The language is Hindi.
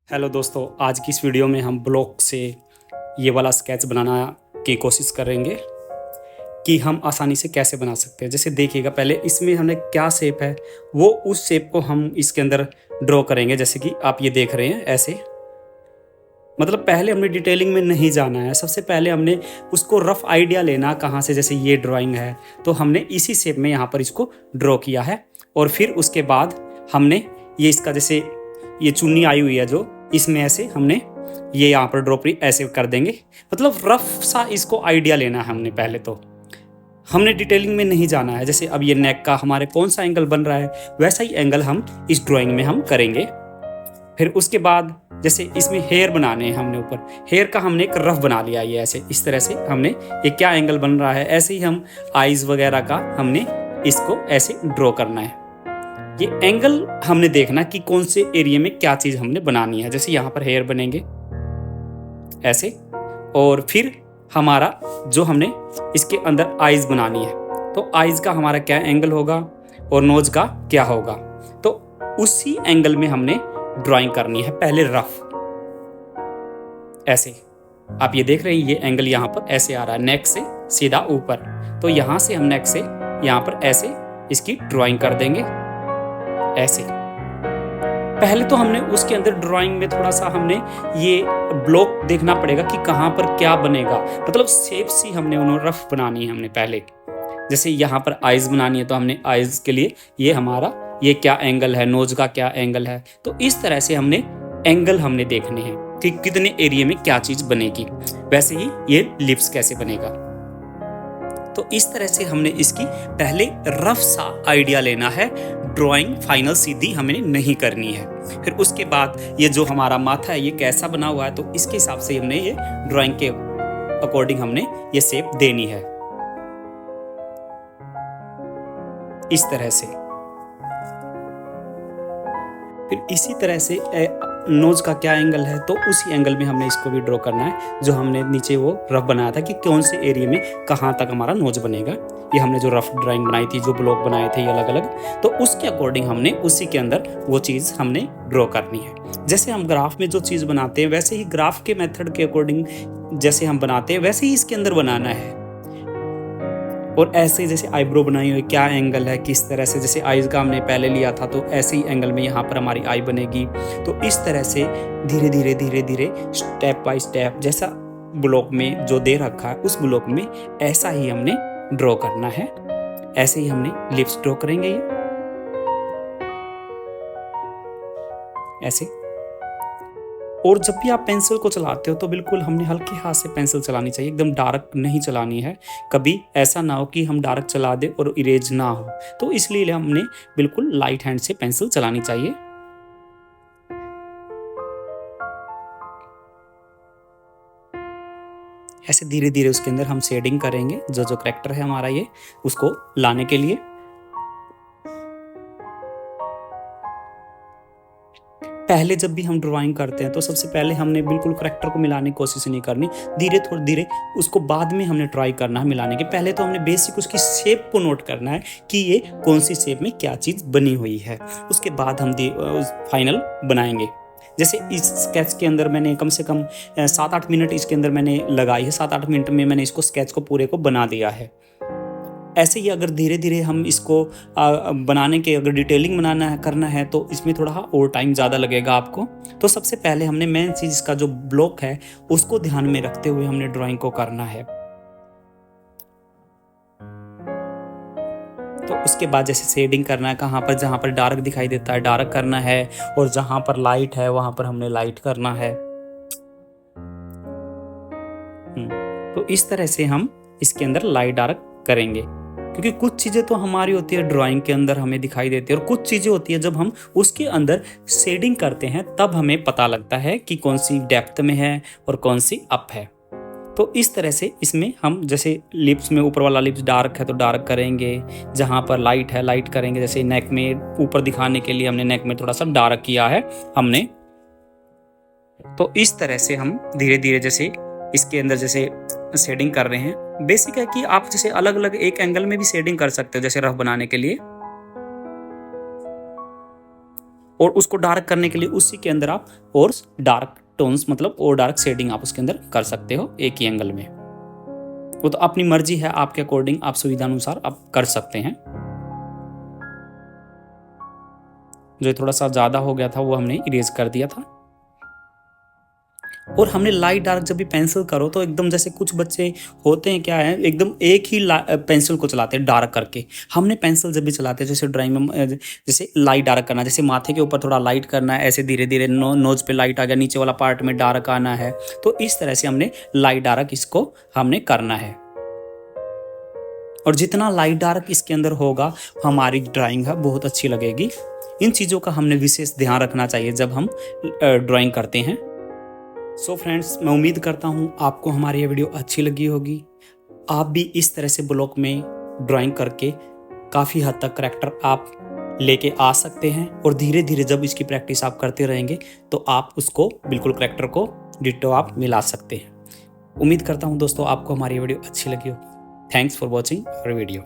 हेलो दोस्तों, आज की इस वीडियो में हम ब्लॉक से ये वाला स्केच बनाना की कोशिश करेंगे कि हम आसानी से कैसे बना सकते हैं। जैसे देखिएगा, पहले इसमें हमने क्या शेप है वो उस शेप को हम इसके अंदर ड्रॉ करेंगे। जैसे कि आप ये देख रहे हैं ऐसे, मतलब पहले हमने डिटेलिंग में नहीं जाना है। सबसे पहले हमने उसको रफ आइडिया लेना कहाँ से। जैसे ये ड्राइंग है तो हमने इसी शेप में यहाँ पर इसको ड्रॉ किया है, और फिर उसके बाद हमने ये इसका जैसे ये चुन्नी आई हुई है जो इसमें ऐसे हमने ये यहाँ पर ड्रॉप ऐसे कर देंगे। मतलब रफ सा इसको आइडिया लेना है हमने। पहले तो हमने डिटेलिंग में नहीं जाना है। जैसे अब ये नेक का हमारे कौन सा एंगल बन रहा है वैसा ही एंगल हम इस ड्राइंग में हम करेंगे। फिर उसके बाद जैसे इसमें हेयर बनाने हैं हमने, ऊपर हेयर का हमने एक रफ बना लिया। ये ऐसे इस तरह से हमने ये क्या एंगल बन रहा है, ऐसे ही हम आईज वगैरह का हमने इसको ऐसे ड्रॉ करना है। ये एंगल हमने देखना कि कौन से एरिया में क्या चीज़ हमने बनानी है। जैसे यहाँ पर हेयर बनेंगे ऐसे, और फिर हमारा जो हमने इसके अंदर आईज बनानी है, तो आईज का हमारा क्या एंगल होगा और नोज का क्या होगा, तो उसी एंगल में हमने ड्राइंग करनी है। पहले रफ ऐसे आप ये देख रहे हैं, ये एंगल यहाँ पर ऐसे आ रहा है नेक से सीधा ऊपर, तो यहाँ से हम नेक से यहाँ पर ऐसे इसकी ड्राइंग कर देंगे ऐसे। पहले तो हमने उसके अंदर ड्राइंग में थोड़ा सा हमने ये ब्लॉक देखना पड़ेगा कि कहाँ पर क्या बनेगा। मतलब शेप सी हमने उन्होंने रफ बनानी है हमने पहले। जैसे यहाँ पर आइज बनानी है तो हमने आइज के लिए ये हमारा ये क्या एंगल है, नोज का क्या एंगल है, तो इस तरह से हमने एंगल हमने देखने हैं कि कितने एरिया में क्या चीज बनेगी। वैसे ही ये लिप्स कैसे बनेगा, तो इस तरह से हमने इसकी पहले रफ सा आइडिया लेना है। ड्राइंग फाइनल सीधी हमें नहीं करनी है। फिर उसके बाद ये जो हमारा माथा है ये कैसा बना हुआ है, तो इसके हिसाब से हमने ये ड्राइंग के अकॉर्डिंग हमने ये शेप देनी है इस तरह से। फिर इसी तरह से नोज का क्या एंगल है, तो उसी एंगल में हमने इसको भी ड्रॉ करना है जो हमने नीचे वो रफ बनाया था कि कौन से एरिया में कहाँ तक हमारा नोज बनेगा। ये हमने जो रफ ड्राइंग बनाई थी, जो ब्लॉक बनाए थे ये अलग अलग, तो उसके अकॉर्डिंग हमने उसी के अंदर वो चीज़ हमने ड्रॉ करनी है। जैसे हम ग्राफ में जो चीज़ बनाते हैं वैसे ही ग्राफ के मेथड के अकॉर्डिंग जैसे हम बनाते हैं वैसे ही इसके अंदर बनाना है। और ऐसे जैसे आईब्रो बनाई हुई क्या एंगल है, किस तरह से, जैसे आईज का हमने पहले लिया था तो ऐसे ही एंगल में यहाँ पर हमारी आई बनेगी। तो इस तरह से धीरे धीरे धीरे धीरे स्टेप बाय स्टेप जैसा ब्लॉक में जो दे रखा है उस ब्लॉक में ऐसा ही हमने ड्रॉ करना है। ऐसे ही हमने लिप्स ड्रॉ करेंगे ये ऐसे। और जब भी आप पेंसिल को चलाते हो तो बिल्कुल हमने हल्के हाथ से पेंसिल चलानी चाहिए, एकदम डार्क नहीं चलानी है। कभी ऐसा ना हो कि हम डार्क चला दे और इरेज ना हो, तो इसलिए हमने बिल्कुल लाइट हैंड से पेंसिल चलानी चाहिए। ऐसे धीरे धीरे उसके अंदर हम शेडिंग करेंगे, जो जो कैरेक्टर है हमारा ये उसको लाने के लिए। पहले जब भी हम ड्राइंग करते हैं तो सबसे पहले हमने बिल्कुल करैक्टर को मिलाने की कोशिश नहीं करनी, धीरे थोड़ी धीरे उसको बाद में हमने ट्राई करना है मिलाने के। पहले तो हमने बेसिक उसकी शेप को नोट करना है कि ये कौन सी शेप में क्या चीज़ बनी हुई है, उसके बाद हम फाइनल बनाएंगे। जैसे इस स्केच के अंदर मैंने कम से कम 7-8 मिनट इसके अंदर मैंने लगाई है। 7-8 मिनट में मैंने इसको स्केच को पूरे को बना दिया है। ऐसे ही अगर धीरे धीरे हम इसको बनाने के अगर डिटेलिंग बनाना है करना है तो इसमें थोड़ा और टाइम ज़्यादा लगेगा आपको। तो सबसे पहले हमने मेन चीज़ इसका जो ब्लॉक है उसको ध्यान में रखते हुए हमने ड्राइंग को करना है। तो उसके बाद जैसे शेडिंग करना है, कहाँ पर जहाँ पर डार्क दिखाई देता है डार्क करना है, और जहाँ पर लाइट है वहाँ पर हमने लाइट करना है। तो इस तरह से हम इसके अंदर लाइट डार्क करेंगे, क्योंकि कुछ चीज़ें तो हमारी होती है ड्राइंग के अंदर हमें दिखाई देती है, और कुछ चीज़ें होती है जब हम उसके अंदर शेडिंग करते हैं तब हमें पता लगता है कि कौन सी डेप्थ में है और कौन सी अप है। तो इस तरह से इसमें हम जैसे लिप्स में ऊपर वाला लिप्स डार्क है तो डार्क करेंगे, जहाँ पर लाइट है लाइट करेंगे। जैसे नेक में ऊपर दिखाने के लिए हमने नेक में थोड़ा सा डार्क किया है हमने। तो इस तरह से हम धीरे धीरे जैसे इसके अंदर जैसे शेडिंग कर रहे हैं। बेसिक है कि आप जैसे अलग अलग एक एंगल में भी शेडिंग कर सकते हो, जैसे रफ बनाने के लिए। और उसको डार्क करने के लिए उसी के अंदर आप और डार्क टोन्स मतलब और डार्क शेडिंग आप उसके अंदर कर सकते हो एक ही एंगल में। वो तो अपनी मर्जी है, आपके अकॉर्डिंग आप सुविधा अनुसार आप कर सकते हैं। जो थोड़ा सा ज़्यादा हो गया था वो हमने इरेज कर दिया था। और हमने लाइट डार्क जब भी पेंसिल करो तो एकदम जैसे कुछ बच्चे होते हैं, क्या है, एकदम एक ही पेंसिल को चलाते हैं डार्क करके। हमने पेंसिल जब भी चलाते हैं जैसे ड्राइंग में जैसे लाइट डार्क करना, जैसे माथे के ऊपर थोड़ा लाइट करना है, ऐसे धीरे धीरे नोज पे लाइट आ गया, नीचे वाला पार्ट में डार्क आना है, तो इस तरह से हमने लाइट डार्क इसको हमने करना है। और जितना लाइट डार्क इसके अंदर होगा हमारी ड्राइंग है बहुत अच्छी लगेगी। इन चीज़ों का हमने विशेष ध्यान रखना चाहिए जब हम ड्राइंग करते हैं। सो फ्रेंड्स, मैं उम्मीद करता हूँ आपको हमारी ये वीडियो अच्छी लगी होगी। आप भी इस तरह से ब्लॉक में ड्राइंग करके काफ़ी हद तक करैक्टर आप लेके आ सकते हैं। और धीरे धीरे जब इसकी प्रैक्टिस आप करते रहेंगे तो आप उसको बिल्कुल करैक्टर को डिट्टो आप मिला सकते हैं। उम्मीद करता हूँ दोस्तों आपको हमारी ये वीडियो अच्छी लगी होगी। Thanks for watching our video.